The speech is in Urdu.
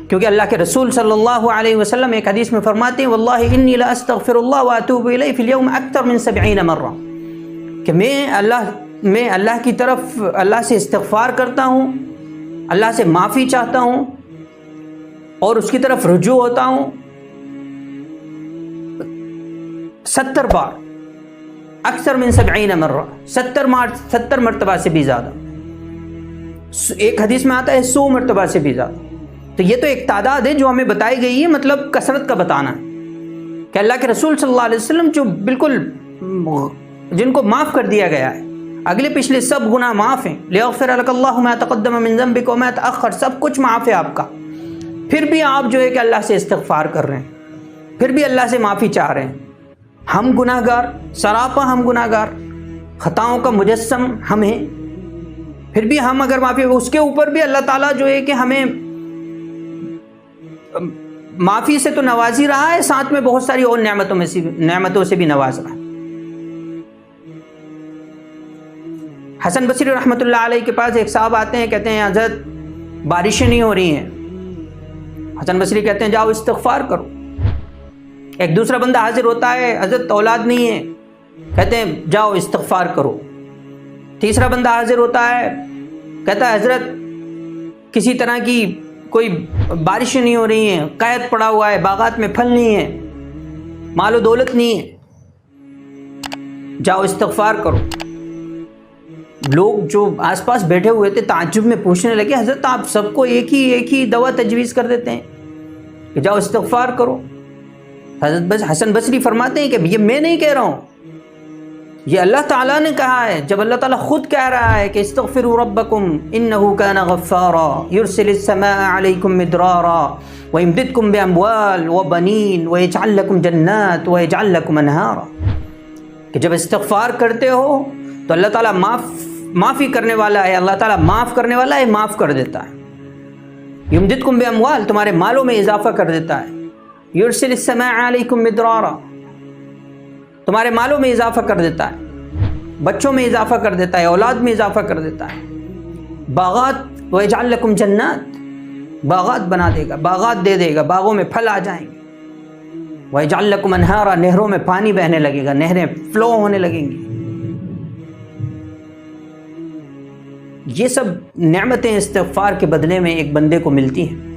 کیونکہ اللہ کے رسول صلی اللہ علیہ وسلم ایک حدیث میں فرماتے ہیں واللہ انی لا استغفر اللہ واتوب الیہ فی اليوم اکثر من 70 مرہ، کہ میں اللہ کی طرف اللہ سے استغفار کرتا ہوں، اللہ سے معافی چاہتا ہوں اور اس کی طرف رجوع ہوتا ہوں 70 بار، اکثر من 70 مرہ، 70 مرتبہ سے بھی زیادہ، ایک حدیث میں آتا ہے 100 مرتبہ سے بھی زیادہ۔ تو یہ تو ایک تعداد ہے جو ہمیں بتائی گئی ہے، مطلب کثرت کا بتانا ہے کہ اللہ کے رسول صلی اللہ علیہ وسلم جو بالکل جن کو معاف کر دیا گیا ہے، اگلے پچھلے سب گناہ معاف ہیں، لیغفر لک اللہ ما تقدم من ذنبک وما تأخر، سب کچھ معاف ہے آپ کا، پھر بھی آپ جو ہے کہ اللہ سے استغفار کر رہے ہیں، پھر بھی اللہ سے معافی چاہ رہے ہیں۔ ہم گناہ گار، سراپا ہم گناہ گار، خطاؤں کا مجسم ہم ہیں، پھر بھی ہم اگر معافی، اس کے اوپر بھی اللہ تعالیٰ جو ہے کہ ہمیں معافی سے تو نوازی رہا ہے، ساتھ میں بہت ساری اور نعمتوں سے بھی نواز رہا ہے۔ حسن بصری رحمۃ اللہ علیہ کے پاس ایک صاحب آتے ہیں، کہتے ہیں حضرت بارشیں نہیں ہو رہی ہیں۔ حسن بصری کہتے ہیں جاؤ استغفار کرو۔ ایک دوسرا بندہ حاضر ہوتا ہے، حضرت اولاد نہیں ہے، کہتے ہیں جاؤ استغفار کرو۔ تیسرا بندہ حاضر ہوتا ہے، کہتا ہے حضرت کسی طرح کی کوئی بارشیں نہیں ہو رہی ہیں، قحط پڑا ہوا ہے، باغات میں پھل نہیں ہے، مال و دولت نہیں ہے، جاؤ استغفار کرو۔ لوگ جو آس پاس بیٹھے ہوئے تھے تعجب میں پوچھنے لگے حضرت آپ سب کو ایک ہی دوا تجویز کر دیتے ہیں کہ جاؤ استغفار کرو۔ حضرت حسن بصری فرماتے ہیں کہ یہ میں نہیں کہہ رہا ہوں، یہ اللہ تعالیٰ نے کہا ہے۔ جب اللہ تعالیٰ خود کہہ رہا ہے کہ استغفروا ربکم انہ کان غفارا یرسل السماء علیکم مدرارا ویمددکم باموال وبنین ویجعل لکم جنات ویجعل لکم انہارا، کہ جب استغفار کرتے ہو تو اللہ تعالیٰ معافی کرنے والا ہے، اللہ تعالیٰ معاف کرنے والا ہے، معاف کر دیتا ہے۔ یمددکم باموال، تمہارے مالوں میں اضافہ کر دیتا ہے۔ یرسل السماء علیکم مدرارا، تمہارے مالوں میں اضافہ کر دیتا ہے، بچوں میں اضافہ کر دیتا ہے، اولاد میں اضافہ کر دیتا ہے۔ باغات، وَيَجْعَلْ لَكُمْ جَنَّاتٍ، باغات بنا دے گا، باغات دے دے گا، باغوں میں پھل آ جائیں گے۔ وَيَجْعَلْ لَكُمْ أَنْهَارًا، نہروں میں پانی بہنے لگے گا، نہریں فلو ہونے لگیں گی۔ یہ سب نعمتیں استغفار کے بدلے میں ایک بندے کو ملتی ہیں۔